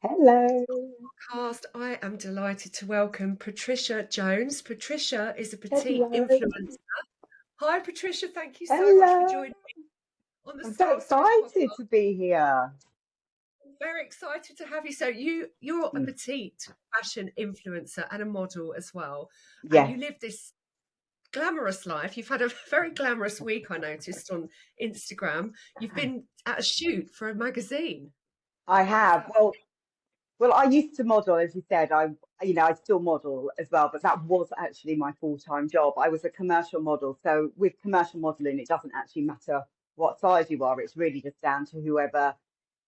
Hello. Podcast. I am delighted to welcome Patricia Jones. Patricia is a petite Hello. influencer. Hi, Patricia. Thank you so much for Hello. joining me on the I'm so Style Stories excited podcast. to be here. I'm very excited to have you. So you're a Mm, petite fashion influencer and a model as well, and yes, you live this glamorous life. You've had a very glamorous week. I noticed on Instagram. You've been at a shoot for a magazine. I Is have. that Well, I used to model, as you said. I still model as well, but that was actually my full-time job. I was a commercial model. So with commercial modeling, it doesn't actually matter what size you are. It's really just down to whoever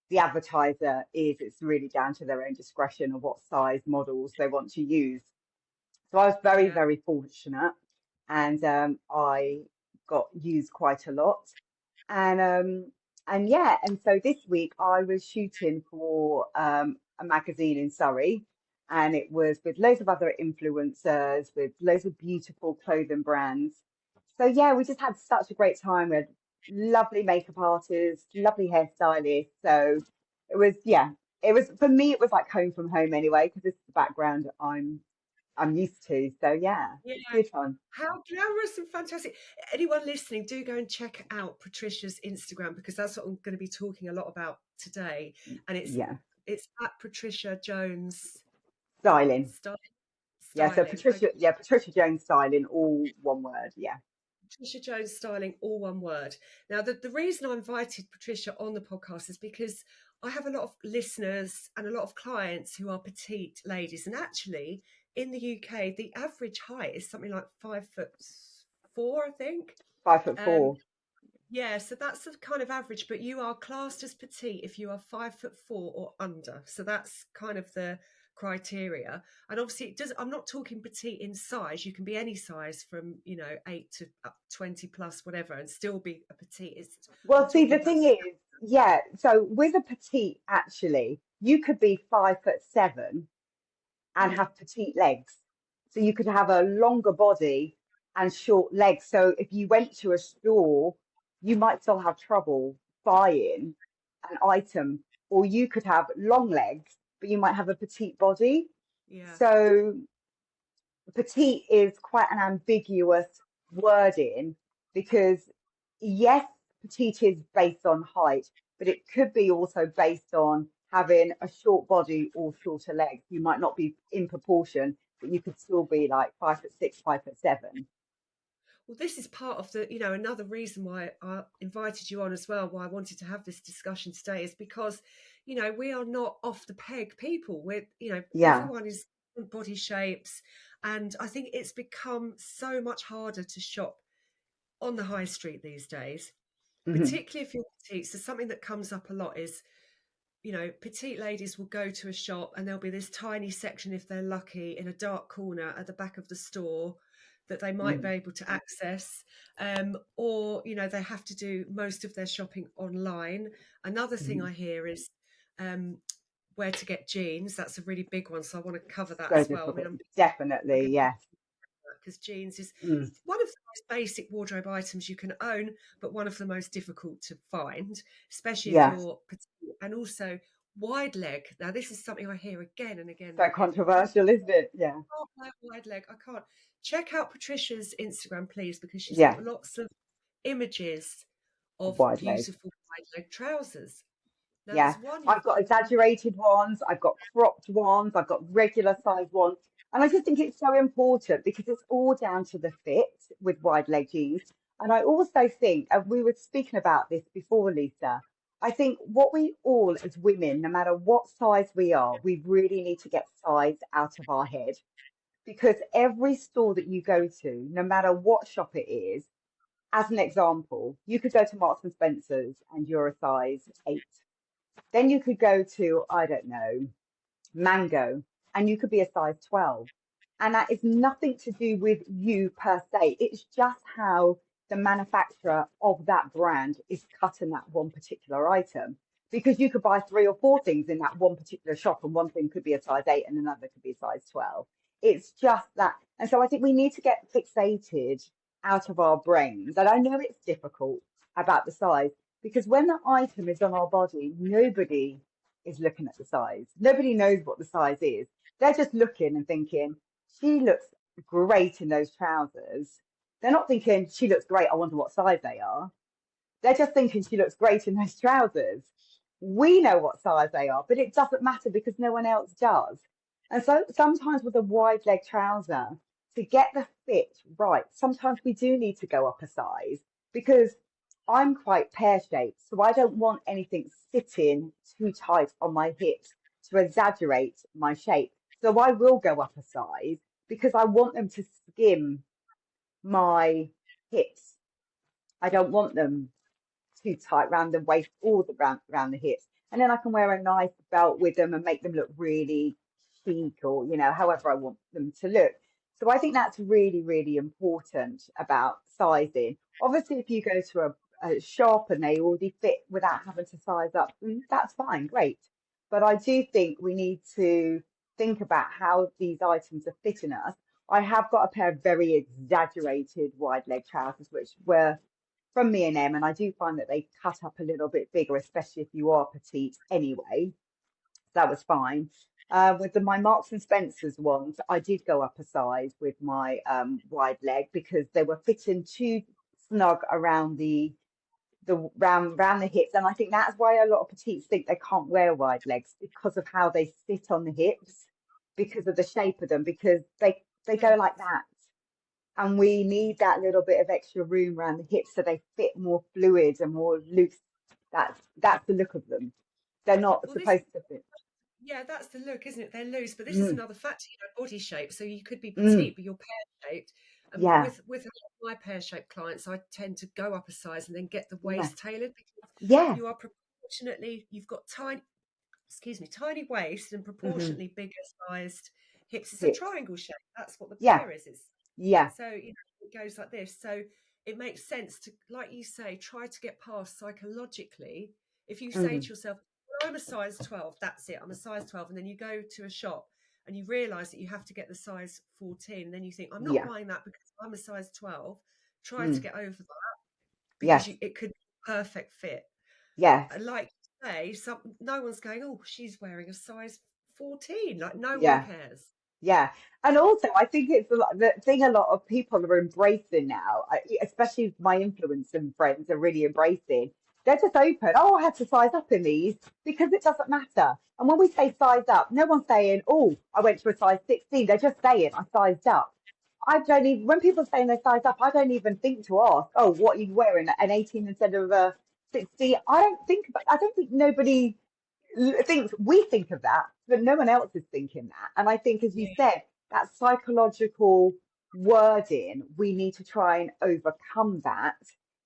the advertiser is. It's really down to their own discretion of what size models they want to use. So I was very, yeah? very fortunate, and I got used quite a lot. And yeah, and so this week I was shooting for a magazine in Surrey, and it was with loads of other influencers, with loads of beautiful clothing brands. So yeah, we just had such a great time. We had lovely makeup artists, lovely hairstylists. So it was, yeah, it was for me. It was like home from home anyway, because this is the background I'm used to. So yeah, Yeah. it's good fun. How glamorous and fantastic. Anyone listening, do go and check out Patricia's Instagram because that's what I'm going to be talking a lot about today. And Yeah, it's at Patricia Jones styling. Sty- Yeah, so Styling. Okay. Patricia Jones styling, all one word. Yeah. Patricia Jones Styling, all one word. Now, the reason I invited Patricia on the podcast is because I have a lot of listeners and a lot of clients who are petite ladies. And actually, in the UK, the average height is something like 5'4", I think. 5'4". Um, Yeah, so that's the kind of average, but you are classed as petite if you are 5'4" or under. So that's kind of the criteria. And obviously it does, I'm not talking petite in size. You can be any size from, 8 to up 20 plus, whatever, and still be a petite. I'm Well, see, talking the about thing is, yeah, so with a petite, actually, you could be 5'7" and mm, have petite legs. So you could have a longer body and short legs. So if you went to a store, you might still have trouble buying an item, or you could have long legs, but you might have a petite body. yeah. So petite is quite an ambiguous wording because, yes, petite is based on height, but it could be also based on having a short body or shorter legs. You might not be in proportion, but you could still be like 5'6", 5'7". Well, this is part of another reason why I invited you on as well, why I wanted to have this discussion today is because, we are not off the peg people. Yeah. Everyone is different body shapes. And I think it's become so much harder to shop on the high street these days, Hmm. particularly if you're petite. So something that comes up a lot is, petite ladies will go to a shop and there'll be this tiny section, if they're lucky, in a dark corner at the back of the store that they might be Hmm. able to access. Or, they have to do most of their shopping online. Another thing Hmm. I hear is um, where to get jeans. That's a really big one. So I want to cover that So as well. I mean, difficult. I'm Definitely, going to yes. because jeans is Mm. one of the most basic wardrobe items you can own, but one of the most difficult to find, especially if Yeah. you're petite. And also wide leg. Now, this is something I hear again and again and So again. I controversial, isn't it? Yeah. can't wear wide leg. I can't. Check out Patricia's Instagram, please, because she's Yeah. got lots of images of Wide leg. beautiful wide leg trousers. Now, Yeah, there's one you've I've got exaggerated ones, I've got cropped ones, I've got regular size ones. And I just think it's so important because it's all down to the fit with wide leg jeans. And I also think, and we were speaking about this before, Lisa, I think what we all as women, no matter what size we are, we really need to get size out of our head because every store that you go to, no matter what shop it is, as an example, you could go to Marks and Spencer's and you're a size 8. Then you could go to, I don't know, Mango, and you could be a size 12. And that is nothing to do with you per se. It's just how the manufacturer of that brand is cutting that one particular item. Because you could buy 3 or 4 things in that one particular shop, and one thing could be a size 8 and another could be a size 12. It's just that. And so I think we need to get fixated out of our brains. And I know it's difficult about the size because when the item is on our body, nobody is looking at the size. Nobody knows what the size is. They're just looking and thinking, she looks great in those trousers. They're not thinking, she looks great, I wonder what size they are. They're just thinking she looks great in those trousers. We know what size they are, but it doesn't matter because no one else does. And so sometimes with a wide leg trouser, to get the fit right, sometimes we do need to go up a size because I'm quite pear shaped. So I don't want anything sitting too tight on my hips to exaggerate my shape. So I will go up a size because I want them to skim my hips. I don't want them too tight round the waist or round the hips. And then I can wear a nice belt with them and make them look really chic or, however I want them to look. So I think that's really, really important about sizing. Obviously, if you go to a shop and they already fit without having to size up, that's fine, great. But I do think we need to think about how these items are fitting us. I have got a pair of very exaggerated wide leg trousers, which were from me and I do find that they cut up a little bit bigger, especially if you are petite anyway. That was fine. With my Marks and Spencer's ones, I did go up a size with my wide leg because they were fitting too snug around the round the hips, and I think that's why a lot of petites think they can't wear wide legs because of how they sit on the hips, because of the shape of them, because they go Yeah. like that, and we need that little bit of extra room around the hips so they fit more fluid and more loose. That's the look of them. They're not Well, this supposed to fit. Yeah, that's the look, isn't it? They're loose, but this is Mm, another factor, body shape. So you could be mm, petite, but you're pear shaped. And yeah, with a lot of my pear shaped clients, I tend to go up a size and then get the yeah, waist tailored because yeah. you are proportionately, you've got tiny, excuse me, tiny waist and Hmm. proportionately bigger sized hips. It's a Hips. triangle shape. That's what the Yeah, pear is. It's yeah. so it goes like this. So it makes sense to, like you say, try to get past psychologically. If you say Hmm. to yourself, well, I'm a size 12, that's it, I'm a size 12, and then you go to a shop and you realize that you have to get the size 14, and then you think, I'm not Yeah. buying that because I'm a size 12. Try to Mm, get over that because yes, it could be a perfect fit. yes. And like you say, no one's going, oh, she's wearing a size 14. Like no one Yeah. cares. Yeah, and also I think it's the thing a lot of people are embracing now, especially my influencing friends are really embracing. They're just open. Oh, I had to size up in these because it doesn't matter. And when we say size up, no one's saying, "Oh, I went to a size 16." They're just saying, "I sized up." I don't even when people are saying they size up, I don't even think to ask, "Oh, what are you wearing? An 18 instead of a 60?" I don't think nobody thinks we think of that, but no one else is thinking that. And I think, as you Yeah. said, that psychological wording, we need to try and overcome that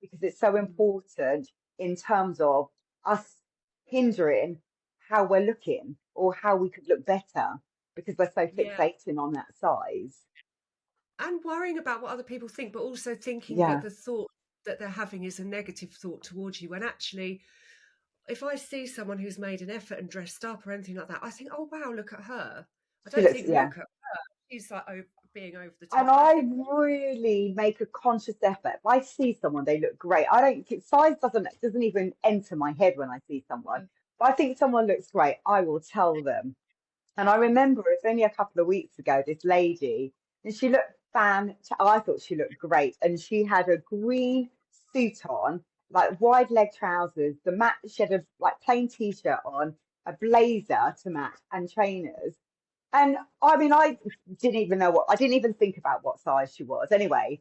because it's so Mm. important in terms of us hindering how we're looking or how we could look better because we're so Yeah. fixating on that size. And worrying about what other people think, but also thinking that Yeah, the thought that they're having is a negative thought towards you. When actually, if I see someone who's made an effort and dressed up or anything like that, I think, oh wow, look at her. I she don't looks, think yeah. look at she's like being over the And top. I I think, really make a conscious effort. If I see someone, they look great. I don't size doesn't even enter my head when I see someone. But I think someone looks great, I will tell them. And I remember it was only a couple of weeks ago, this lady, and she looked I thought she looked great. And she had a green suit on, like wide leg trousers, she had a like plain t-shirt on, a blazer to match, and trainers. And I mean, I didn't even think about what size she was. Anyway,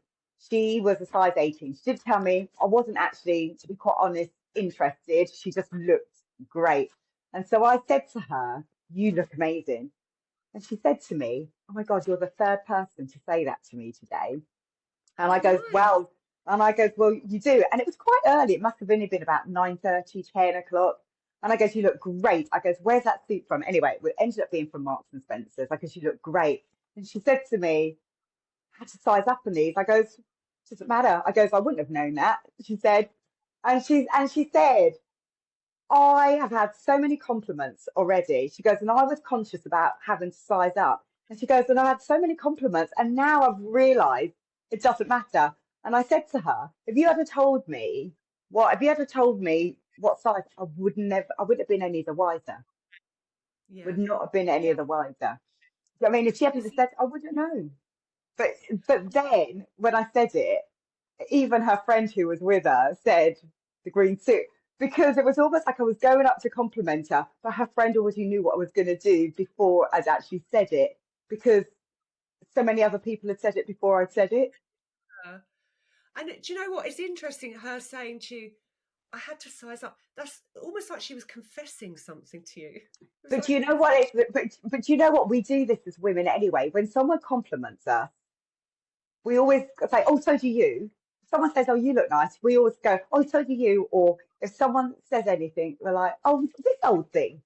she was a size 18. She did tell me I wasn't actually, to be quite honest, interested. She just looked great. And so I said to her, "You look amazing." And she said to me, "Oh my God, you're the third person to say that to me today." And oh I goes, nice. well, you do. And it was quite early. It must have only been about 9:30, 10 o'clock. And I goes, "You look great." I goes, "Where's that suit from?" Anyway, it ended up being from Marks and Spencer's. I goes, "You look great." And she said to me, "I had to size up on these." I goes, "Doesn't matter." I goes, "I wouldn't have known that." She said, and she said, "I have had so many compliments already." She goes, "And I was conscious about having to size up." And she goes, "And I had so many compliments, and now I've realised it doesn't matter." And I said to her, if you had told me what size, I wouldn't have been any the wiser. Yeah. Would not have been any Yeah. other wiser. I mean, if she hadn't It's have said, I wouldn't know. But but then when I said it, even her friend who was with her said the green suit because it was almost like I was going up to compliment her, but her friend already knew what I was going to do before I'd actually said it because so many other people had said it before I'd said it. her. And do you know what? It's interesting her saying to you, I had to size up. That's almost like she was confessing something to you. It was But like, you know what? But you know what? We do this as women anyway. When someone compliments us, we always say, "Oh, so do you." If someone says, "Oh, you look nice," we always go, "Oh, so do you." Or if someone says anything, we're like, "Oh, this old thing."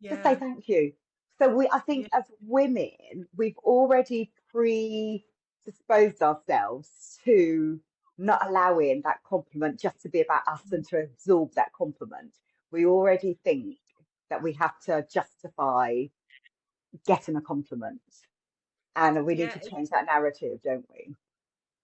Just say yeah, thank you. So I yeah, think as women, we've already predisposed ourselves to not allowing that compliment just to be about us and to absorb that compliment. We already think that we have to justify getting a compliment. And we need yeah. to change that narrative, don't we?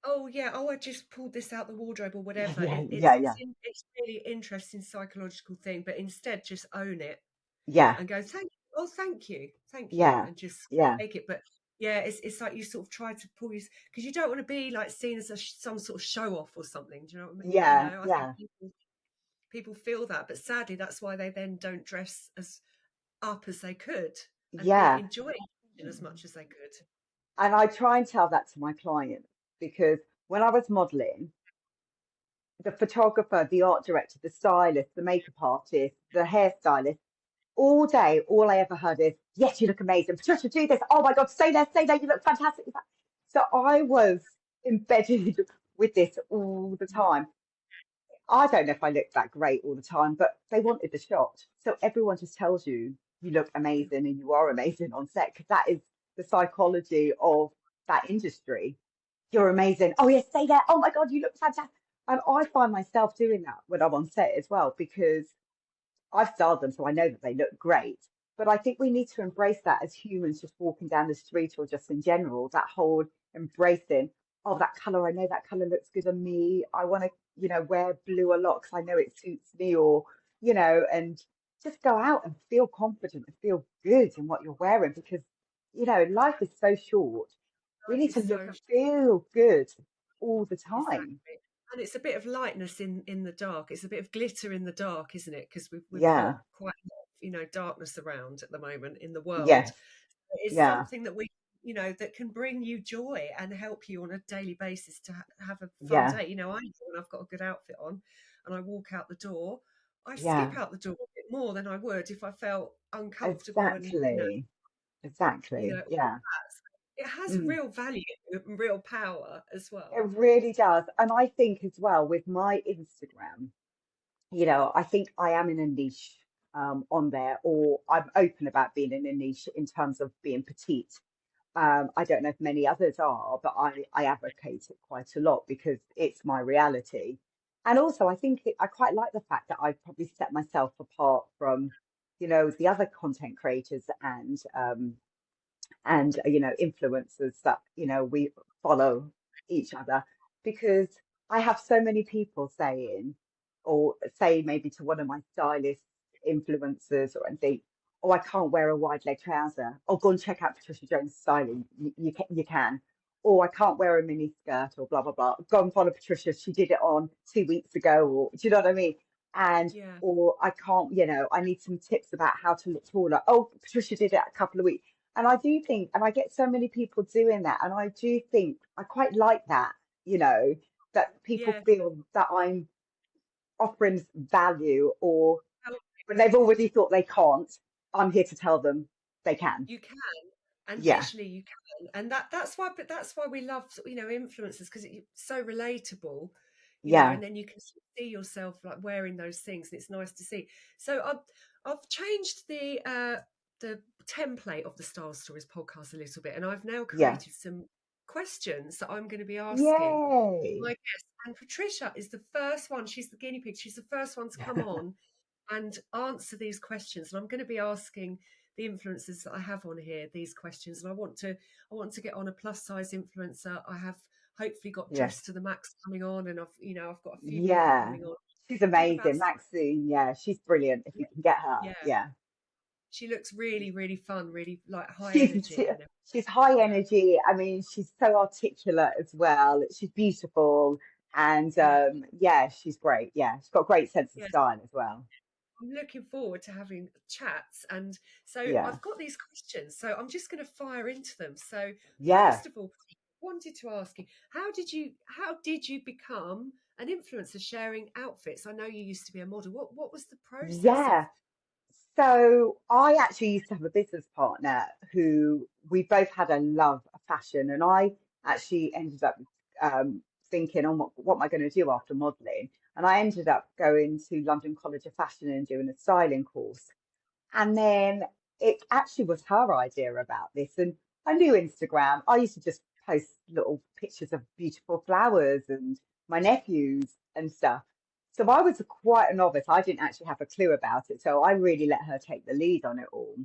Oh yeah. Oh, I just pulled this out the wardrobe or whatever. Yeah, yeah, yeah, It's really interesting psychological thing. But instead, just own it yeah, and go, thank you. Oh, thank you, yeah, and just yeah, take it. But yeah, it's like you sort of try to pull you because you don't want to be like seen as some sort of show off or something. Do you know what I mean? You yeah, know, I think yeah, people feel that, but sadly, that's why they then don't dress as up as they could and be yeah. enjoying as much as they could. And I try and tell that to my clients because when I was modeling, the photographer, the art director, the stylist, the makeup artist, the hairstylist, all day, all I ever heard is, yes, you look amazing. Patricia, do this. Oh my God, stay there, you look fantastic. So I was embedded with this all the time. I don't know if I look that great all the time, but they wanted the shot. So everyone just tells you you look amazing and you are amazing on set because that is the psychology of that industry. You're amazing. Oh, yeah, stay there. Oh my God, you look fantastic. And I find myself doing that when I'm on set as well because I've styled them, so I know that they look great. But I think we need to embrace that as humans just walking down the street or just in general, that whole embracing, oh, that color, I know that color looks good on me. I want to, wear blue a lot because I know it suits me, or, and just go out and feel confident and feel good in what you're wearing because, life is so short. We Life need is to look so and feel good all the time. exactly, and it's a bit of lightness in the dark. It's a bit of glitter in the dark, isn't it? Because we've got Yeah. quite a lot of, darkness around at the moment in the world. Yes. It's Yeah. something that we, that can bring you joy and help you on a daily basis to have a fun Yeah. day. I do when I've got a good outfit on and I walk out the door, I Yeah. skip out the door a bit more than I would if I felt uncomfortable and, Exactly. Exactly. all Yeah. that. So it has Mm. real value and real power as It well. really does. And I think as well with my Instagram, I think I am in a niche on there, or I'm open about being in a niche in terms of being petite. I don't know if many others are, but I advocate it quite a lot because it's my reality. And also, I think I quite like the fact that I've probably set myself apart from, the other content creators and influencers that we follow each other because I have so many people saying or say maybe to one of my stylist influencers or anything, oh, I can't wear a wide leg trouser. Oh, go and check out Patricia Jones styling. You can. Or I can't wear a mini skirt or blah blah blah. Go and follow Patricia. She did it on 2 weeks ago. Or do you know what I mean? And Yeah. or I can't. I need some tips about how to look taller. Oh, Patricia did it a couple of weeks. And I do think, and I get so many people doing that, and I do think I quite like that, that people Yeah. feel that I'm offering value, or How when they've already thought they can't, I'm here to tell them they can. you can, and Yeah, visually you can, and that's why we love, influencers, because it's so relatable, yeah, and then you can see yourself like wearing those things, and it's nice to see. So I've changed the template of the Style Stories podcast a little bit, and I've now yeah. created some questions that I'm going to be asking Yay. my guest. And Patricia is the first one. She's the guinea pig. She's the first one to come on and answer these questions. And I'm going to be asking the influencers that I have on here these questions. And I want to get on a plus size influencer. I have hopefully got Yeah, Dress to the Max coming on, and I've got a few people yeah. coming on. She's Talk about amazing. Maxine, yeah, she's brilliant if yeah, you can get her. yeah. Yeah, She looks really, really fun, really like high She's energy and she's high yeah, energy. I mean, she's so articulate as well. She's beautiful, and yeah, yeah, she's great. Yeah, she's got a great sense of yes. style as well. I'm looking forward to having chats. And so Yeah, I've got these questions, so I'm just going to fire into them. So yeah, first of all, wanted to ask you, how did you become an influencer sharing outfits? I know you used to be a model. What was the process of yeah. So I actually used to have a business partner who we both had a love of fashion, and I actually ended up thinking, "Oh, what am I going to do after modelling?" And I ended up going to London College of Fashion and doing a styling course. And then it actually was her idea about this. And I knew Instagram. I used to just post little pictures of beautiful flowers and my nephews and stuff. So I was quite a novice. I didn't actually have a clue about it. So I really let her take the lead on it all.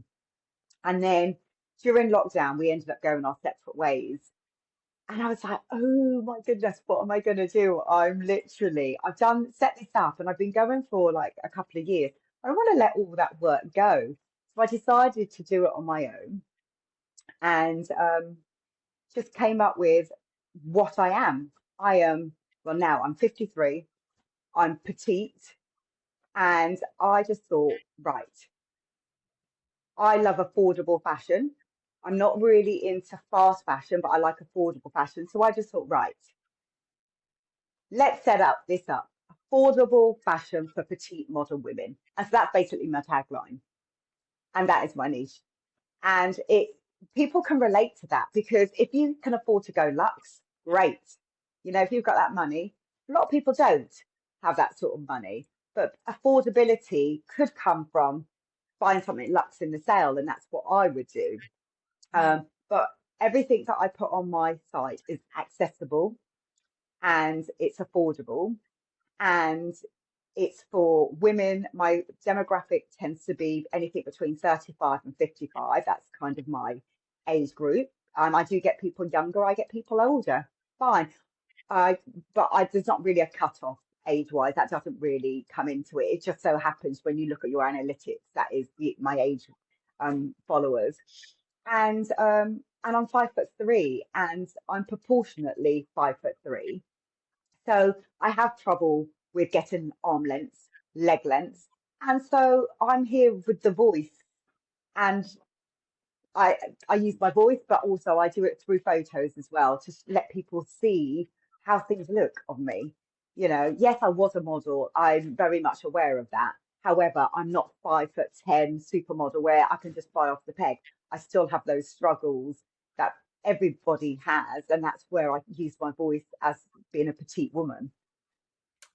And then during lockdown, we ended up going our separate ways. And I was like, oh my goodness, what am I going to do? I've done set this up and I've been going for like a couple of years. I don't want to let all that work go. So I decided to do it on my own and just came up with what I am. I am, well, now I'm 53, I'm petite, and I just thought, right, I love affordable fashion. I'm not really into fast fashion, but I like affordable fashion. So I just thought, right, let's set up this up. Affordable fashion for petite model women. And so that's basically my tagline. And that is my niche. And it people can relate to that because if you can afford to go luxe, great. You know, if you've got that money, a lot of people don't have that sort of money. But affordability could come from buying something luxe in the sale, and that's what I would do. mm, But everything that I put on my site is accessible and it's affordable and it's for women. My demographic tends to be anything between 35 and 55. That's kind of my age group. I do get people younger, I get people older. Fine. I but there's not really a cut-off age-wise. That doesn't really come into it. It just so happens when you look at your analytics, that is my age followers. And I'm 5'3" and I'm proportionately 5'3". So I have trouble with getting arm lengths, leg lengths. And so I'm here with the voice and I I use my voice, but also I do it through photos as well to let people see how things look on me. You know, yes, I was a model. I'm very much aware of that. However, I'm not 5'10" supermodel where I can just fly off the peg. I still have those struggles that everybody has, and that's where I use my voice as being a petite woman.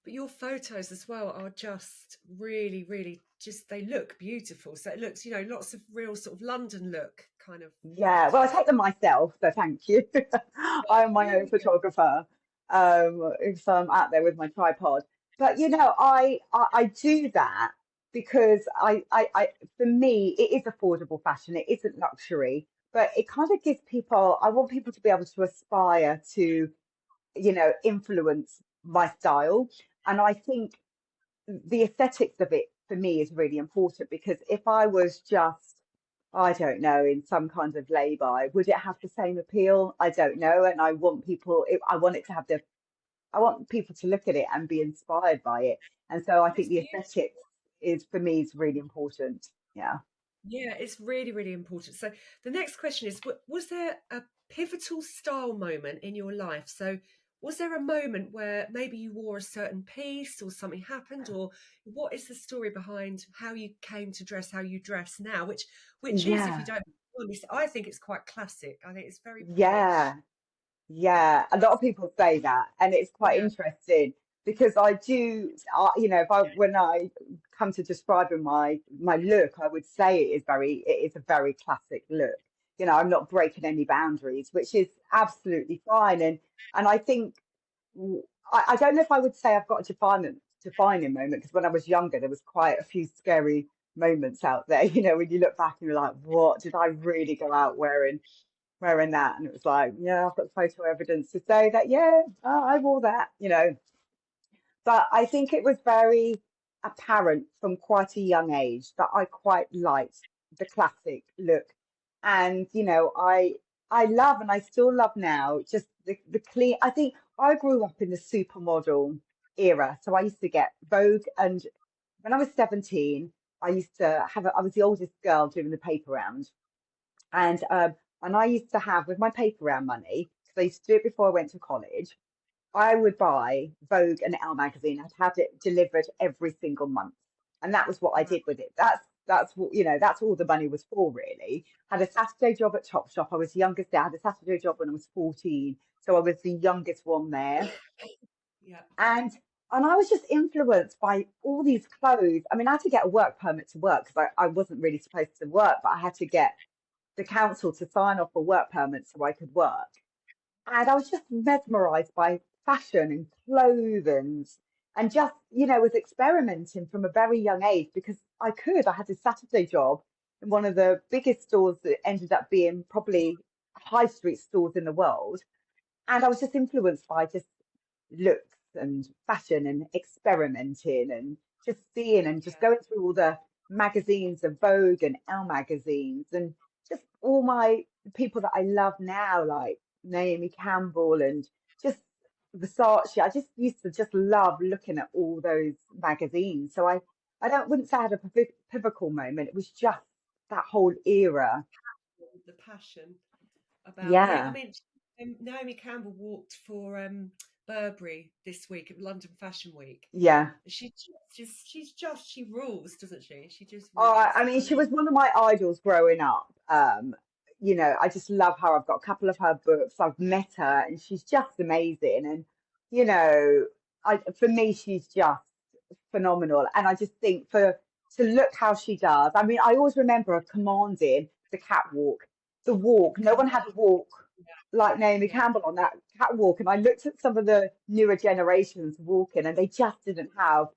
but your photos as well are just really, really just they look beautiful. So it looks, lots of real sort of London look kind of Yeah, well, I take them myself, so thank you. I am my own really good. photographer, so I'm out there with my tripod. But I do that because for me it is affordable fashion. It isn't luxury, but it kind of gives people. I want people to be able to aspire to, influence my style, and I think the aesthetics of it for me is really important because if I was just, I don't know, in some kind of lay-by, would it have the same appeal? I don't know. And I want it to have I want people to look at it and be inspired by it. And so I think It's the beautiful. aesthetics is for me is really important. Yeah. Yeah, it's really, really important. So the next question is, was there a pivotal style moment in your life? So was there a moment where maybe you wore a certain piece or something happened, or what is the story behind how you came to dress how you dress now? Which is, if you Yeah. don't, I think it's quite classic. I think it's very Yeah. British. Yeah, a lot of people say that, and it's quite Yeah. interesting because I do, if I when I come to describing my look, I would say it is a very classic look. You know, I'm not breaking any boundaries, which is absolutely fine. And I think I don't know if I would say I've got a defining moment because when I was younger, there was quite a few scary moments out there. You know, when you look back and you're like, what did I really go out wearing that? And it was like, yeah, I've got photo evidence to say that, yeah, I wore that, But I think it was very apparent from quite a young age that I quite liked the classic look. And I love, and I still love now, just the clean. I think I grew up in the supermodel era, so I used to get Vogue, and when I was 17, I used to I was the oldest girl doing the paper round, and I used to have, with my paper round money, because I used to do it before I went to college, I would buy Vogue and Elle magazine. I'd have it delivered every single month, and that was what I Wow. did with it. That's what, that's all the money was for, really. Had a Saturday job at Topshop. I was the youngest there. I had a Saturday job when I was 14, so I was the youngest one there, Yeah. and I was just influenced by all these clothes. I mean, I had to get a work permit to work because I wasn't really supposed to work, but I had to get the council to sign off a work permit so I could work. And I was just mesmerized by fashion and clothing, and just, was experimenting from a very young age because I could. I had a Saturday job in one of the biggest stores that ended up being probably high street stores in the world. And I was just influenced by just looks and fashion and experimenting and just seeing and just Yeah. going through all the magazines of Vogue and Elle magazines and just all my people that I love now, like Naomi Campbell and just Versace. I just used to just love looking at all those magazines. So I don't wouldn't say I had a pivotal moment. It was just that whole era. The passion about, yeah, I Yeah, mean, Naomi Campbell walked for Burberry this week at London Fashion Week. yeah. She rules, doesn't she? She just Oh, rules. I mean, I she mean, was one of my idols growing up. I just love her. I've got a couple of her books. I've met her, and she's just amazing. And you know, for me, she's just phenomenal. And I just think to look how she does. I mean, I always remember her commanding the catwalk, the walk. No come one had on. a walk like Naomi Yeah, Campbell on that catwalk. And I looked at some of the newer generations walking, and they just didn't have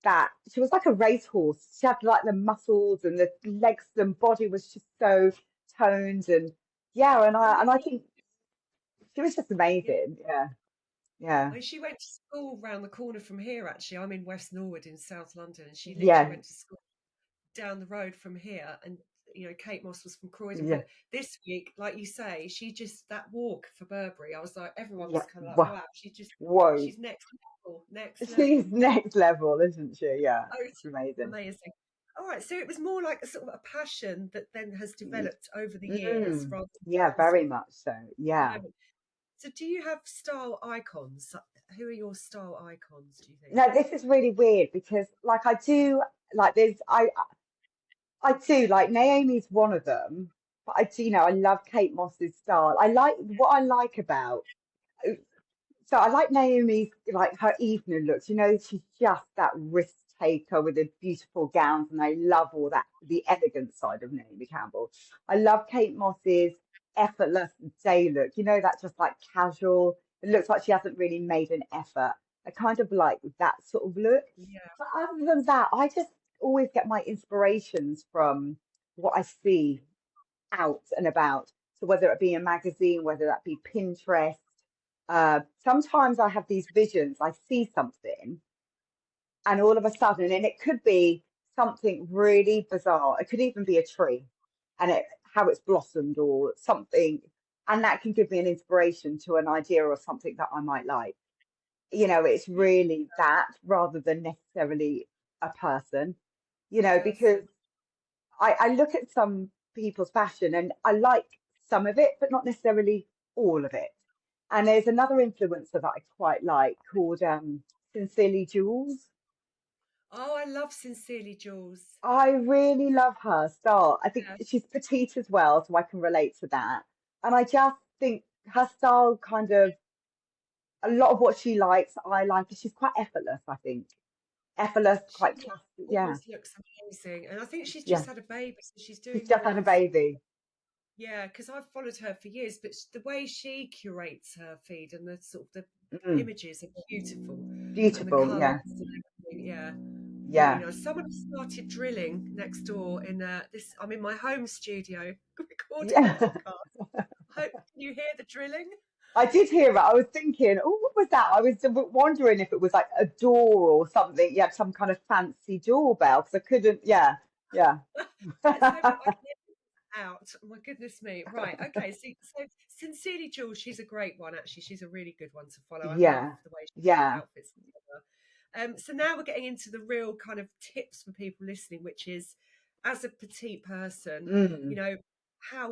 that. She was like a racehorse. She had like the muscles and the legs and body was just so toned, and yeah, and yeah. I think she was just Yeah. amazing. Yeah, yeah, Well, she went to school round the corner from here, actually. I'm in West Norwood in South London, and she literally yeah, went to school down the road from here. And, Kate Moss was from Croydon. yeah, But this week, like you say, that walk for Burberry, I was like, everyone yeah. was kind of like, Wow, wow, whoa, she's next level, next she's level. next level, isn't she? Yeah, Oh, it's amazing. amazing. All right, so it was more like a sort of a passion that then has developed over the years Mm, rather yeah, than very sort of much so. the Yeah. moment. So do you have style icons? Who are your style icons, do you think? No, this is really weird because like I do like there's I do like Naomi's one of them, but I do I love Kate Moss's style. I like what I like about so I like Naomi's like her evening looks. She's just that risk taker with the beautiful gowns, and I love all that the elegant side of Naomi Campbell. I love Kate Moss's effortless day look. That just like casual. It looks like she hasn't really made an effort. I kind of like that sort of look. Yeah, But other than that, I just always get my inspirations from what I see out and about. So whether it be a magazine, whether that be Pinterest, sometimes I have these visions. I see something, and all of a sudden, and it could be something really bizarre. It could even be a tree, and how it's blossomed or something, and that can give me an inspiration to an idea or something that I might like. It's yeah, really that rather than necessarily a person. a Because person. I look at some people's fashion and I like some of it, but not necessarily all of it. And there's another influencer that I quite like called Sincerely Jules. Oh, I love Sincerely Jules. I really love her style. I think Yeah, she's petite as well, so I can relate to that. And I just think her style kind of a lot of what she likes, I like. She's quite effortless, I think. Effortless, she quite classy. Yeah, always looks amazing, and I think she's yeah. just had a baby, so she's She's doing just more had a Insta. baby. Yeah, because I've followed her for years, but the way she curates her feed and the sort of the Mm. images are beautiful, and the Beautiful, colours yeah, and everything. Yeah, really yeah. nice. Someone started drilling next door in this. I'm in my home studio recording a Yeah, podcast. Hope can you hear the drilling? I did hear it. I was thinking, oh, what was that? I was wondering if it was like a door or something. You had some kind of fancy doorbell because I couldn't. Yeah, Yeah. Let's hope that I can get out. Oh, my goodness me. Right. Okay. So Sincerely Jules, she's a great one, actually. She's a really good one to follow. I love Yeah. the way she puts Yeah. outfits together. So now we're getting into the real kind of tips for people listening, which is as a petite person, you Mm. know,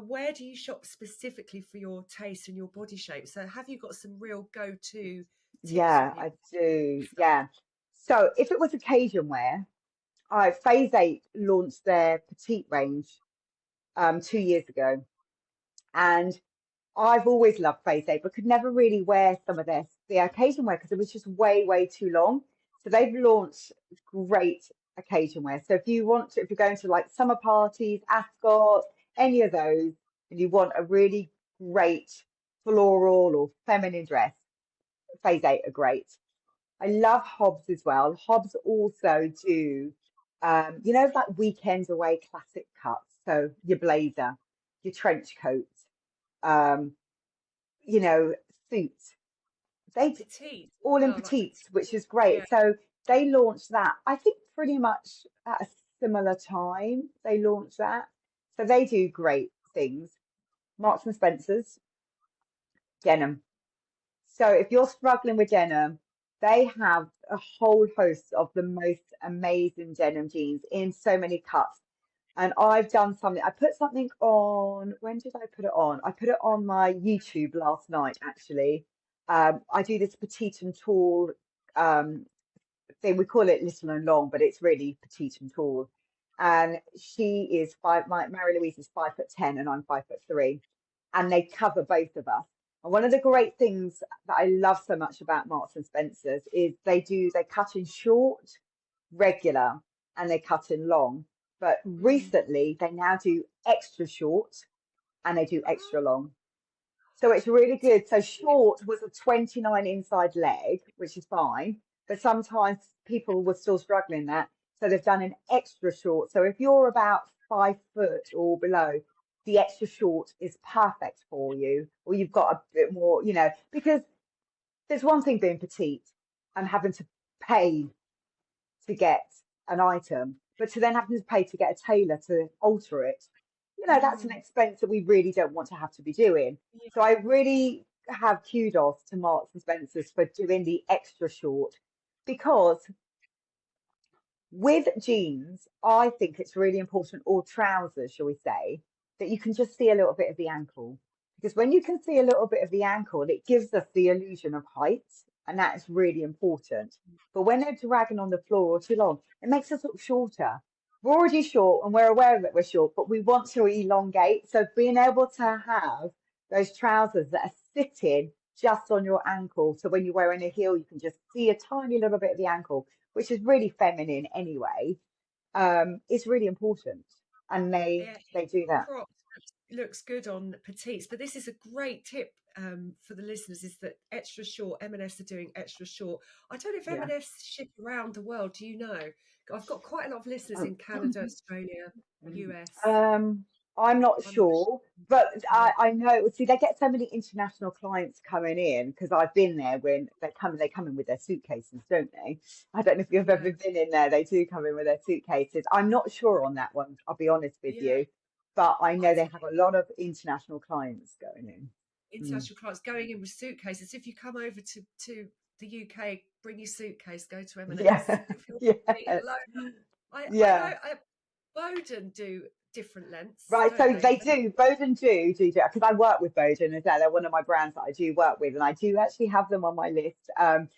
where do you shop specifically for your taste and your body shape? So have you got some real go-to tips for Yeah, I people? do. Yeah. So if it was occasion wear, Phase 8 launched their petite range 2 years ago. And I've always loved Phase 8, but could never really wear some of the occasion wear because it was just way, way too long. So they've launched great occasion wear. So if you're going to like summer parties, Ascot, any of those, and you want a really great floral or feminine dress, Phase 8 are great. I love Hobbs as well. Hobbs also do, like weekend away classic cuts. So your blazer, your trench coat, um, you know, suits. They Petite as all in well, like petites, petite. which is Yeah. great. So they launched that, I think, pretty much at a similar time. They launched that. So they do great things. Marks and Spencer's, denim. So if you're struggling with denim, they have a whole host of the most amazing denim jeans in so many cuts. And I've done something. I put something on. When did I put it on? I put it on my YouTube last night, actually. I do this petite and tall um, thing. We call it little and long, but it's really petite and tall. And she is five. Mary Louise is 5'10", and I'm 5'3", and they cover both of us. And one of the great things that I love so much about Marks and Spencers is they cut in short, regular, and they cut in long. But Mm. recently they now do extra short and they do Oh, extra long. So it's really so good. So short was a 29 inside leg, which is fine, but sometimes people were still struggling that. So they've done an extra short. So if you're about 5 foot or below, the extra short is perfect for you, or you've got a bit more, because there's one thing being petite and having to pay to get an item, but to then having to pay to get a tailor to alter it, that's an mm, expense that we really don't want to have to be doing. So I yeah. really have kudos to Marks and Spencers for doing the extra short because with jeans, I think it's really important, or trousers, shall we say, that you can just see a little bit of the ankle. Because when you can see a little bit of the ankle, it gives us the illusion of height, and that is really important. But when they're dragging on the floor or too long, it makes us look shorter. We're already short and we're aware that we're short, but we want to elongate. So being able to have those trousers that are sitting just on your ankle, so when you're wearing a heel, you can just see a tiny little bit of the ankle, which is really feminine anyway, is really important. And Yeah, they do that. cropped looks good on petites, but this is a great tip for the listeners: is that extra short? M&S are doing extra short. I don't know if Yeah. M&S ship around the world. Do you know? I've got quite a lot of listeners Um, in Canada, Australia, US. um, I'm not I'm not sure, but sure. I know. See, they get so many international clients coming in because I've been there when they come in with their suitcases, don't they? I don't know if you've Yeah, ever been in there. They do come in with their suitcases. I'm not sure on that one. I'll be honest with yeah. you, but I I know they think have a lot of international clients going in. Mm. international clients going in with suitcases. If you come over to the UK, bring your suitcase. Go to M&S. Yeah, If you're yeah, alone, I know yeah. Bowden do different lengths, Right, don't so they? they do. Bowden do because I work with Bowden as well. They're one of my brands that I do work with, and I do actually have them on my list. And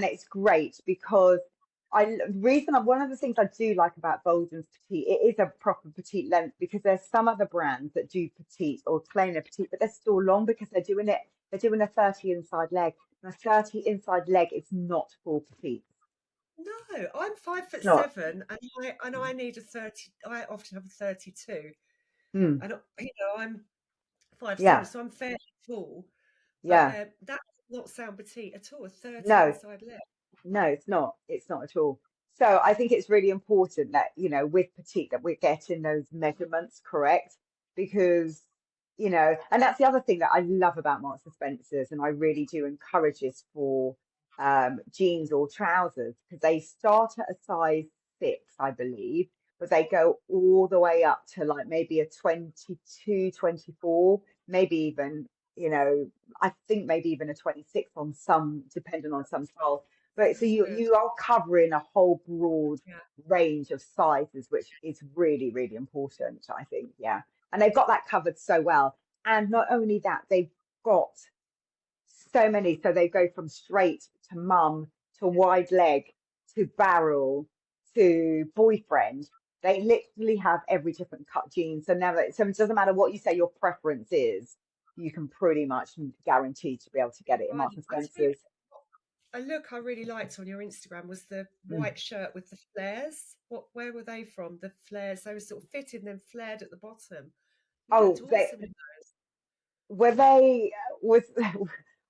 it's great because one of the things I do like about Bowden's petite, it is a proper petite length because there's some other brands that do petite or claim they're petite, but they're still long because they're doing a 30 inside leg. And a 30 inside leg is not for petite. No, I'm five It's foot not. seven, and I need a 30. I often have a 32, Mm, and I'm 5'7", yeah, so I'm fairly tall. But yeah. that does not sound petite at all. A 30 No. inside leg. No, it's not. It's not at all. So I think it's really important that, with petite that we're getting those measurements correct because, and that's the other thing that I love about Marks and Spencers, and I really do encourage this for jeans or trousers because they start at a size 6, I believe, but they go all the way up to like maybe a 22, 24, maybe even, you know, I think maybe even a 26 on some, depending on some styles. But so So good. you are covering a whole broad Yeah. range of sizes, which is really, really important, I think. Yeah. And they've got that covered so well. And not only that, they've got so many. So they go from straight to mum to wide leg to barrel to boyfriend. They literally have every different cut jeans. So now that, so it doesn't matter what you say your preference is, you can pretty much guarantee to be able to get it in Right. Marks and I tell you, Spencer's. a look I really liked on your Instagram was the Mm. white shirt with the flares. Where were they from? The flares, they were sort of fitted and then flared at the bottom. You looked Oh, they awesome in were they was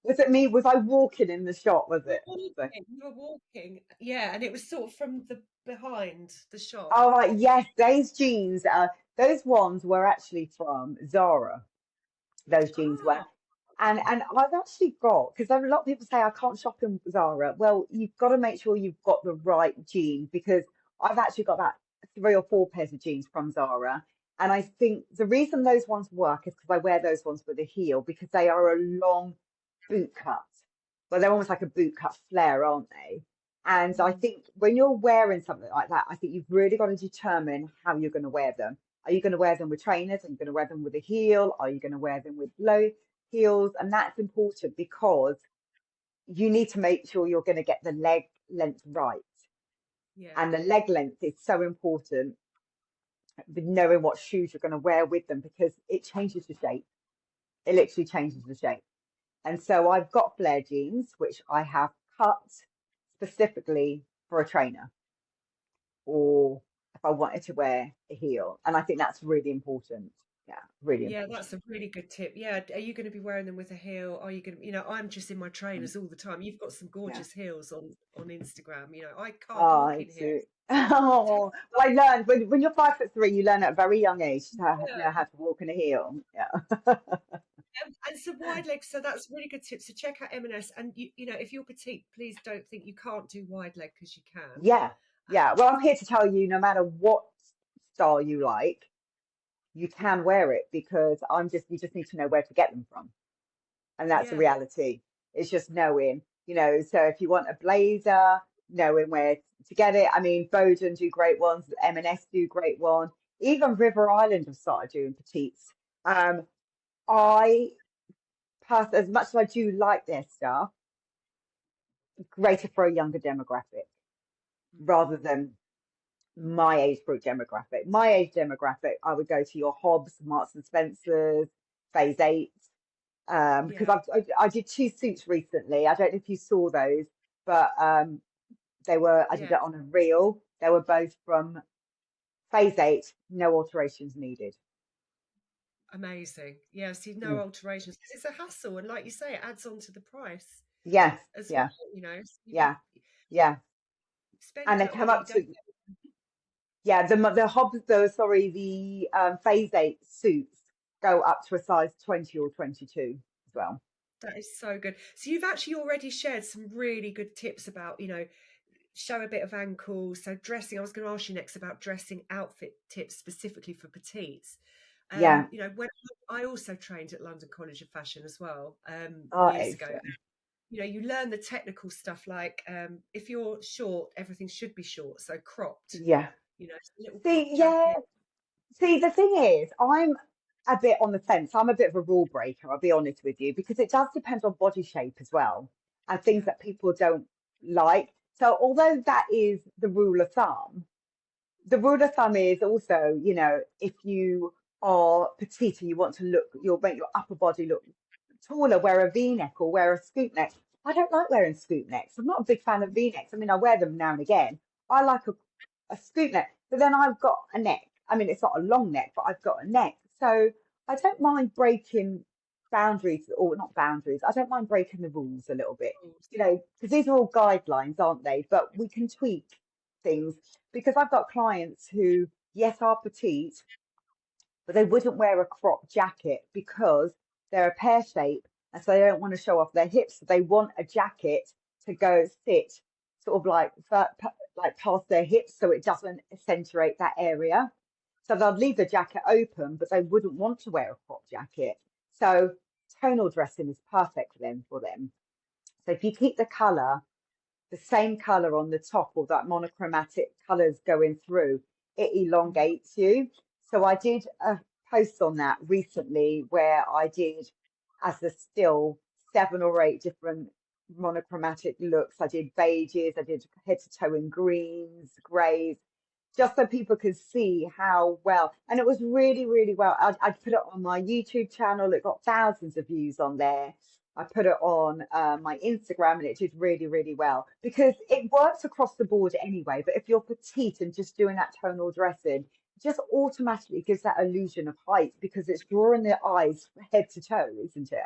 was it me? Was I walking in the shot? Was You it? were So, walking, you were walking. Yeah, and it was sort of from the behind the shot. oh, right, yes, those jeans. Those ones were actually from Zara. Those jeans were. Ah, And I've actually got, because a lot of people say I can't shop in Zara. Well, you've got to make sure you've got the right jean, because I've actually got that 3 or 4 pairs of jeans from Zara. And I think the reason those ones work is because I wear those ones with a heel, because they are a long boot cut. Well, they're almost like a boot cut flare, aren't they? And I mm, think when you're wearing something like that, I think you've really got to determine how you're going to wear them. Are you going to wear them with trainers? Are you going to wear them with a heel? Are you going to wear them with low heels? And that's important because you need to make sure you're going to get the leg length right. yeah, And the leg length is so important with knowing what shoes you're going to wear with them, because it changes the shape. It literally changes the shape. And so I've got flare jeans, which I have cut specifically for a trainer, or if I wanted to wear a heel. And I think that's really important. Yeah, really yeah. important. That's a really good tip. Yeah, are you going to be wearing them with a heel? Are you going to, I'm just in my Mm. trainers all the time. You've got some Yeah. gorgeous heels on Instagram. I can't Oh, walk in it's heels. oh, well, I learned when you're 5'3", you learn at a very young age to know Yeah. how to walk in a heel. Yeah. And some wide legs, so that's really good tip. So check out M&S, and if you're petite, please don't think you can't do wide leg because you can. Yeah. Yeah. Well, I'm here to tell you, no matter what style you like, you can wear it, because you just need to know where to get them from. And that's the Yeah, reality. It's just knowing, so if you want a blazer, knowing where to get it. I mean, Bowden do great ones, M&S do great one. Even River Island have started doing petites. Um, I as much as I do like their stuff, greater for a younger demographic rather than my age group demographic. My age demographic, I would go to your Hobbs, Marks and Spencers, Phase 8, because yeah, I did 2 suits recently. I don't know if you saw those, but I did yeah. it on a reel. They were both from Phase 8, no alterations needed. Amazing. Yeah, see, no Mm. alterations because it's a hassle, and like you say, it adds on to the price Yes, as yeah, well. So yeah, yeah. And spending they that come money, you up don't. to, yeah, the Hobbs, the Phase 8 suits go up to a size 20 or 22 as well. That is so good. So you've actually already shared some really good tips about, show a bit of ankle. So dressing, I was going to ask you next about dressing outfit tips specifically for petites. Yeah. When I also trained at London College of Fashion as well, Oh, years ago. excellent. You learn the technical stuff like if you're short, everything should be short, so cropped. Yeah. It's a little See, crop yeah. jacket. See, the thing is, I'm a bit on the fence. I'm a bit of a rule breaker, I'll be honest with you, because it does depend on body shape as well and things Yeah, that people don't like. So, although that is the rule of thumb is also, if you are petite and you want to you'll make your upper body look taller, wear a V-neck or wear a scoop neck. I don't like wearing scoop necks. I'm not a big fan of V-necks. I mean, I wear them now and again. I like a scoop neck, but then I've got a neck. I mean, it's not a long neck, but I've got a neck. So I don't mind breaking boundaries, or not boundaries. I don't mind breaking the rules a little bit, rules. because these are all guidelines, aren't they? But we can tweak things, because I've got clients who, yes, are petite, but they wouldn't wear a crop jacket because they're a pear shape, and so they don't want to show off their hips. So they want a jacket to go sit sort of like like past their hips so it doesn't accentuate that area. So they'll leave the jacket open, but they wouldn't want to wear a crop jacket. So tonal dressing is perfect for them. So if you keep the same color on the top, or that monochromatic colors going through, it Mhm. elongates you. So I did a post on that recently where I did, as a still, 7 or 8 different monochromatic looks. I did beiges, I did head to toe in greens, grays, just so people could see how well. And it was really, really well. I put it on my YouTube channel. It got thousands of views on there. I put it on my Instagram, and it did really, really well because it works across the board anyway. But if you're petite and just doing that tonal dressing, it just automatically gives that illusion of height because it's drawing the eyes head to toe, isn't it?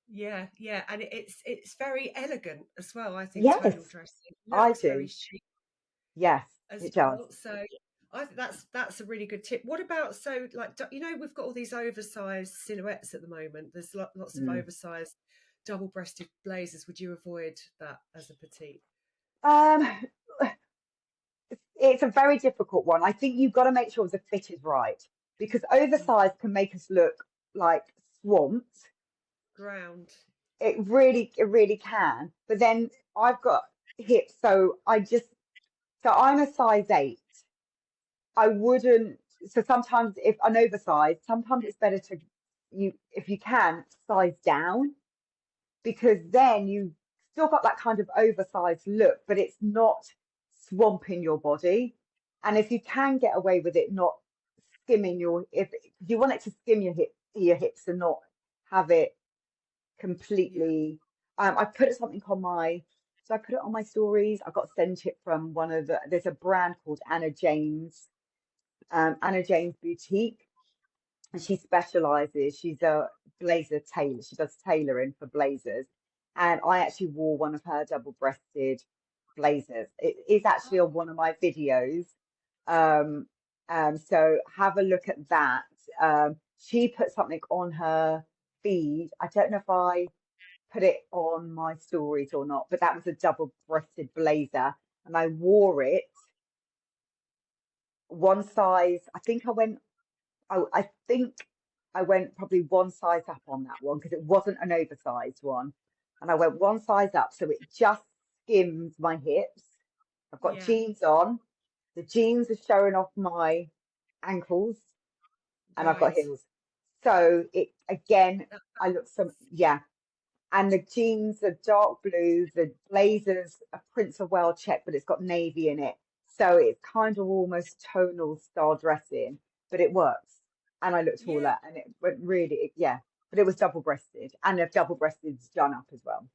Yeah, yeah, and it's very elegant as well. I think tonal Yes, dressing I looks very do. chic Yes, as it does. well. So I think that's a really good tip. What about, so like, you know, we've got all these oversized silhouettes at the moment. There's lots of Mm. oversized double-breasted blazers. Would you avoid that as a petite? Um, it's a very difficult one. I think you've got to make sure the fit is right because Mm. oversized can make us look like swamped. Ground. It really can. But then I've got hips, so I'm a size 8. I wouldn't. So sometimes if I'm oversized, sometimes it's better to if you can, size down because then you still got that kind of oversized look, but it's not swamping your body. And if you can get away with it, not skimming if you want it to skim your hips and not have it Yeah. completely. I put something on my, so I put it on my stories. I got sent it from there's a brand called Anna James Boutique, and she specializes. She's a blazer tailor. She does tailoring for blazers, and I actually wore one of her double-breasted blazers. It is actually on Oh, one of my videos. Um, so have a look at that. She put something on her feed. I don't know if I put it on my stories or not, but that was a double-breasted blazer, and I wore it one size. I think I went probably one size up on that one because it wasn't an oversized one. And I went one size up, so it just skims my hips. I've got yeah, jeans on. The jeans are showing off my ankles, and I've got right. heels. So it again, That, I look yeah. And the jeans are dark blue. The blazer's a Prince of Wales check, but it's got navy in it. So it's kind of almost tonal style dressing, but it works. And I looked yeah, taller, and it went really, yeah. But it was double breasted, and a double breasted's done up as well.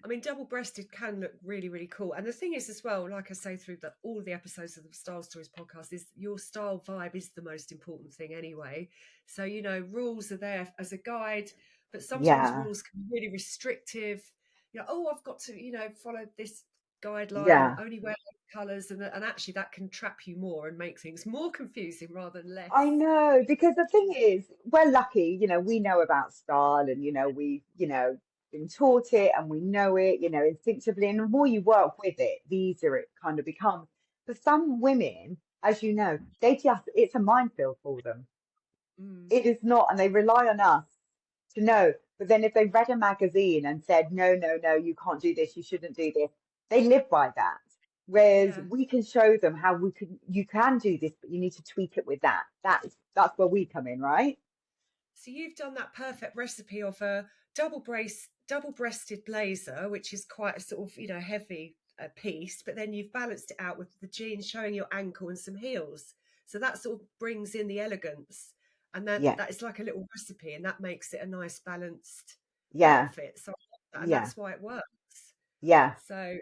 I mean, double-breasted can look really, really cool. And the thing is, as well, like I say through all the episodes of the Style Stories podcast, is your style vibe is the most important thing anyway. So, you know, rules are there as a guide, but sometimes Yeah, rules can be really restrictive. You know, oh, I've got to, you know, follow this guideline and yeah. only wear colours, and actually that can trap you more and make things more confusing rather than less. I know, because the thing is, we're lucky, we know about style and, been taught it and we know it, instinctively. And the more you work with it, the easier it kind of becomes. For some women, as you know, it's a minefield for them. Mm, It is not, and they rely on us to know. But then if they read a magazine and said, no, no, no, you can't do this, you shouldn't do this, they live by that. Whereas yeah. we can show them how you can do this, but you need to tweak it with that. That's where we come in, right? So you've done that perfect recipe of a double-breasted blazer, which is quite a sort of, you know, heavy piece, but then you've balanced it out with the jeans showing your ankle and some heels. So that sort of brings in the elegance, and that Yeah, that is like a little recipe, and that makes it a nice balanced yeah, outfit. So I love that, and yeah, that's why it works. yeah, So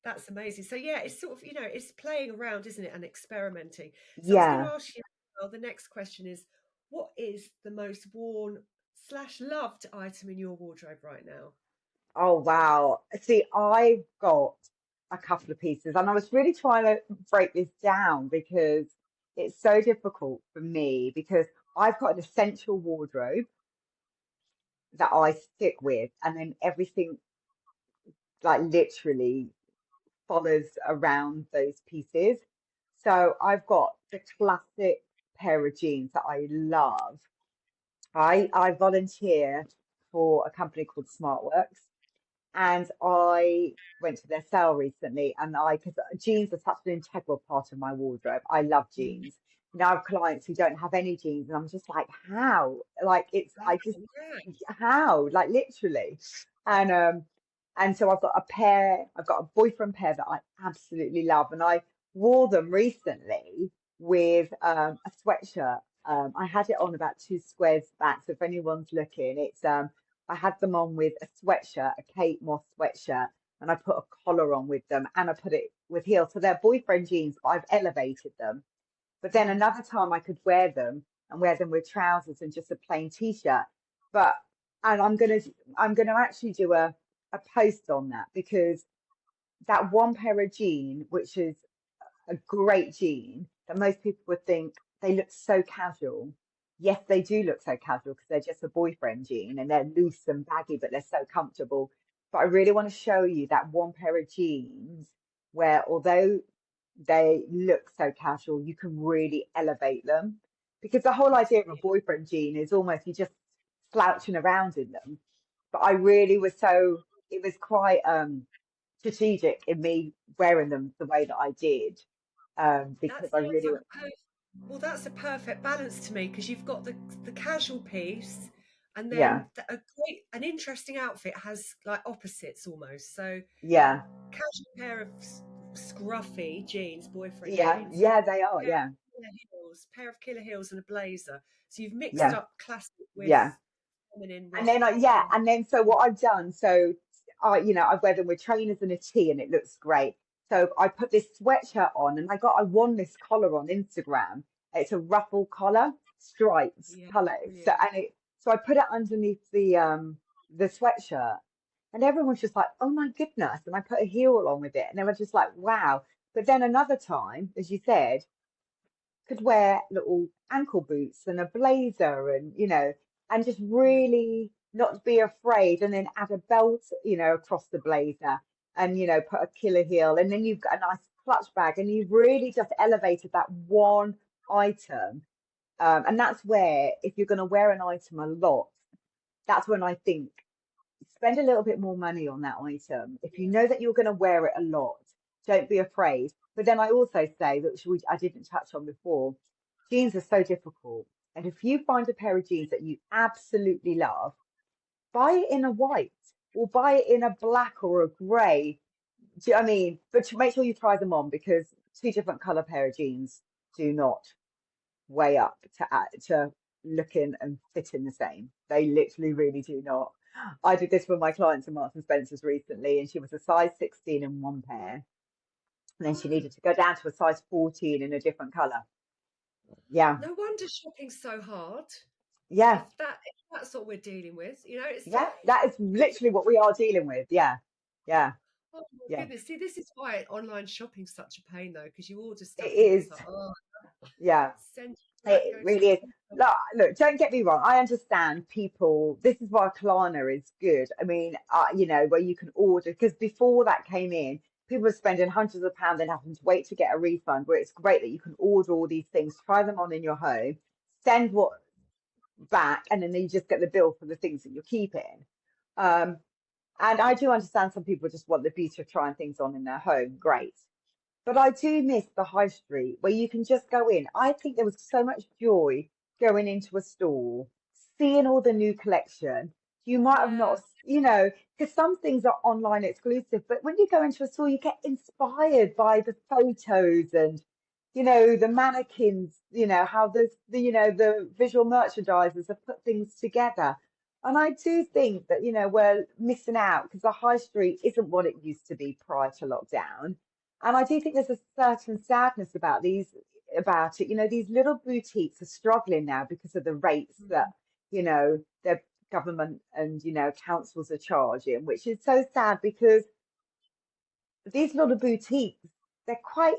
that's amazing. So yeah, it's sort of, you know, it's playing around, isn't it, and experimenting. So I was going to yeah. ask you, well, the next question is, what is the most worn slash loved item in your wardrobe right now? Oh wow. See, I've got a couple of pieces, and I was really trying to break this down because it's so difficult for me because I've got an essential wardrobe that I stick with, and then everything like literally. follows around those pieces. So I've got the classic pair of jeans that I love. I volunteer for a company called SmartWorks, and I went to their sale recently, and because jeans are such an integral part of my wardrobe. I love Mm. jeans. Now I have clients who don't have any jeans, and I'm just like, how? Like it's Wow, I just yeah. how? Like literally. And and so I've got a pair, I've got a boyfriend pair that I absolutely love, and I wore them recently with a sweatshirt. I had it on about two squares back, so if anyone's looking, it's I had them on with a sweatshirt, a Kate Moss sweatshirt, and I put a collar on with them, and I put it with heels. So they're boyfriend jeans, but I've elevated them. But then Mm. another time I could wear them and wear them with trousers and just a plain t-shirt. But and I'm gonna actually do a post on that, because that one pair of jean, which is a great jean that most people would think they look so casual. Yes, they do look so casual because they're just a boyfriend jean and they're loose and baggy, but they're so comfortable. But I really want to show you that one pair of jeans where, although they look so casual, you can really elevate them. Because the whole idea of a Absolutely. boyfriend jean is almost you just slouching around in them. But I really was so, it was quite strategic in me wearing them the way that I did, That because I sounds really like want, well, that's a perfect balance to me because you've got the casual piece, and yeah, then an interesting outfit has like opposites almost. So yeah, casual pair of scruffy jeans, boyfriend yeah, jeans, yeah, they are, pair yeah, of pair of killer heels and a blazer. So you've mixed yeah, up classic with yeah. feminine And with then yeah, kind of and then so what I've done, so I wear them with trainers and a tee, and it looks great. So I put this sweatshirt on, and I won this collar on Instagram. It's a ruffle collar, stripes yeah, color. So brilliant. so I put it underneath the sweatshirt, and everyone was just like, "Oh my goodness!" And I put a heel on with it, and they were just like, "Wow!" But then another time, as you said, could wear little ankle boots and a blazer, and and just Yeah, really not be afraid, and then add a belt, across the blazer, and put a killer heel, and then you've got a nice clutch bag, and you've really just elevated that one item. And that's where, if you're going to wear an item a lot, that's when I think spend a little bit more money on that item. If you yeah, know that you're going to wear it a lot, don't be afraid. But then I also say that, which I didn't touch on before, jeans are so difficult. And if you find a pair of jeans that you absolutely love, buy it in a white or buy it in a black or a grey. Do you know what I mean? But to make sure you try them on, because two different colour pair of jeans do not way up to looking and fitting the same. They literally really do not. I did this for my clients in Marks and Spencer's recently, and she was a size 16 in one pair, and then she oh, needed to go down to a size 14 in a different color. Yeah, no wonder shopping's so hard. yeah, If that's what we're dealing with, it's yeah. That is literally what we are dealing with. Yeah, yeah, oh my yeah. goodness. See, this is why online shopping's such a pain though, because you order It stuff and it's is. like, oh, Yeah. send that, It go to really is. return. Look, don't get me wrong. I understand people. This is why Klarna is good. I mean, where you can order, because before that came in, people were spending hundreds of pounds and having to wait to get a refund. Where it's great that you can order all these things, try them on in your home, send what back, and then you just get the bill for the things that you're keeping. Um, and I do understand some people just want the beauty of trying things on in their home. Great. But I do miss the high street where you can just go in. I think there was so much joy going into a store, seeing all the new collection. You might have Yeah, not, because some things are online exclusive, but when you go into a store, you get inspired by the photos and, the mannequins, how the visual merchandisers have put things together. And I do think that, we're missing out because the high street isn't what it used to be prior to lockdown. And I do think there's a certain sadness about it. These little boutiques are struggling now because of the rates that, mm, the government and, councils are charging, which is so sad, because these little boutiques, they're quite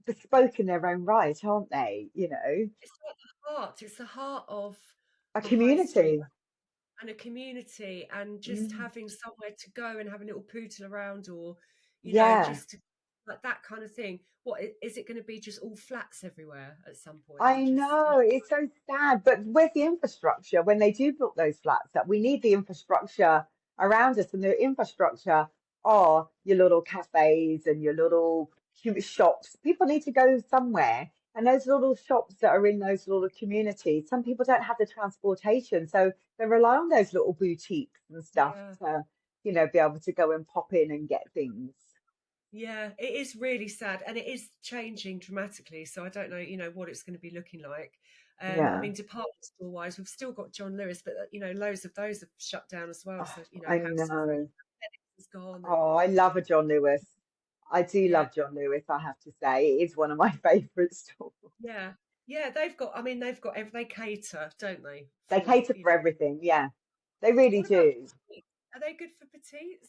bespoke in their own right, aren't they? it's like the heart. It's the heart of A a high street community. and a community, and just Mm. having somewhere to go and have a little pootle around, or Yeah, just to like that kind of thing. What is it going to be? Just all flats everywhere at some point, I and just know it's so sad, but where's the infrastructure when they do build those flats up? We need the infrastructure around us, and the infrastructure are your little cafes and your little shops. People need to go somewhere, and those little shops that are in those little communities, some people don't have the transportation, so they rely on those little boutiques and stuff yeah. to, be able to go and pop in and get things. Yeah, it is really sad, and it is changing dramatically. So I don't know, what it's going to be looking like. I Yeah. mean, department store wise, we've still got John Lewis, but loads of those have shut down as well. Oh, So I House of Fraser know. is gone, and Oh, I love a John Lewis. I do yeah, love John Lewis, I have to say. It is one of my favourite stores. yeah, yeah. They've got. I mean, they've got. They cater, don't they? They For cater for everything, yeah. They really what about do. petites? Are they good for petites?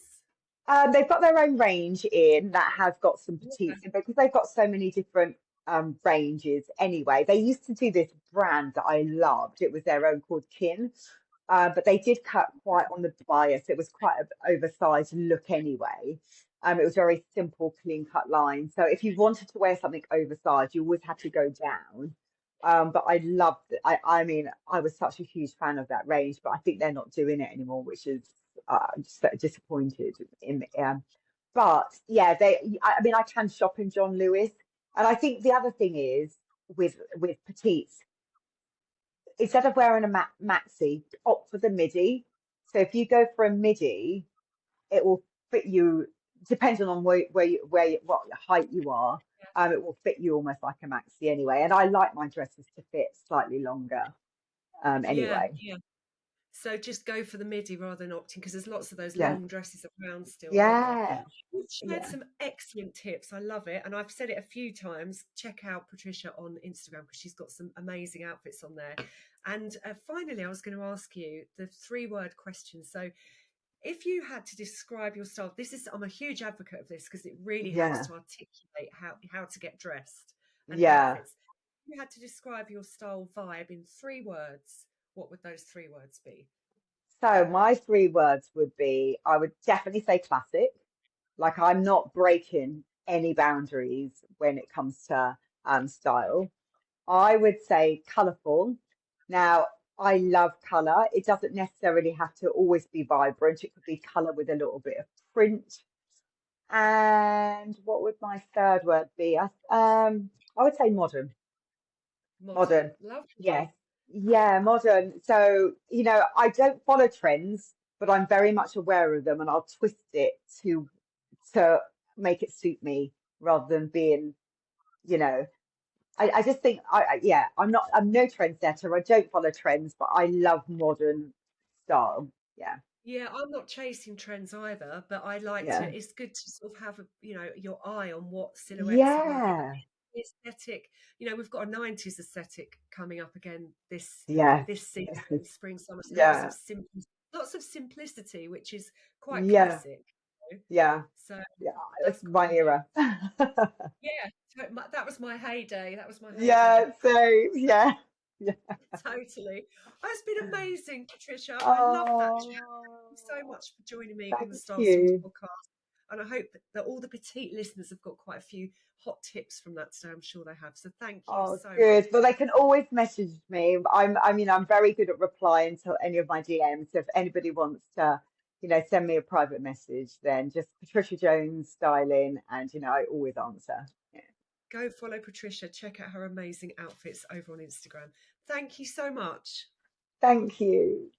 They've got their own range in that has got some Yeah, petites in because they've got so many different ranges anyway. They used to do this brand that I loved. It was their own called Kin. But they did cut quite on the bias. It was quite an oversized look anyway. It was very simple, clean cut line. So if you wanted to wear something oversized, you always had to go down. But I loved it. I mean, I was such a huge fan of that range, but I think they're not doing it anymore, which is just so disappointed in. But yeah, I mean, I can shop in John Lewis, and I think the other thing is with petites instead of wearing a maxi, opt for the midi. So if you go for a midi, it will fit you, depending on what height you are. It will fit you almost like a maxi anyway. And I like my dresses to fit slightly longer. yeah, Anyway, yeah. So just go for the midi rather than opting because there's lots of those yeah, long dresses around still, aren't there? yeah, You've shared yeah, some excellent tips. I love it. And I've said it a few times. Check out Patricia on Instagram because she's got some amazing outfits on there. And finally, I was going to ask you the 3-word question. So, if you had to describe your style, I'm a huge advocate of this because it really helps yeah, to articulate how to get dressed and yeah. outfits. If you had to describe your style vibe in 3 words, what would those 3 words be? So my 3 words would be, I would definitely say classic. Like I'm not breaking any boundaries when it comes to style. I would say colourful. Now, I love colour. It doesn't necessarily have to always be vibrant. It could be colour with a little bit of print. And what would my third word be? I would say modern. Modern. Modern. Lovely. Yes. Yeah, modern. So, I don't follow trends, but I'm very much aware of them and I'll twist it to make it suit me rather than being, you know, I just think yeah, I'm no trendsetter. I don't follow trends, but I love modern style. Yeah, Yeah, I'm not chasing trends either, but I like to. yeah, It's good to sort of have your eye on what silhouettes are working. yeah, Aesthetic, we've got a 90s aesthetic coming up again yes, this season, spring, summer. So yeah, lots of simplicity, which is quite yeah, classic. yeah, So yeah. That's that's my quite nice. era. Yeah, that was my heyday. That was my heyday. Yeah, so yeah, yeah. Totally. Oh, it's been amazing, Patricia. I love that chat. Thank you so Oh, much for joining me on the thank Style Stories you. podcast. And I hope that all the petite listeners have got quite a few hot tips from that today. I'm sure they have. So thank you Oh, so much. good. Well, they can always message me. I mean, I'm very good at replying to any of my DMs. So if anybody wants to, send me a private message, then just Patricia Jones styling, and I always answer. Yeah. Go follow Patricia. Check out her amazing outfits over on Instagram. Thank you so much. Thank you.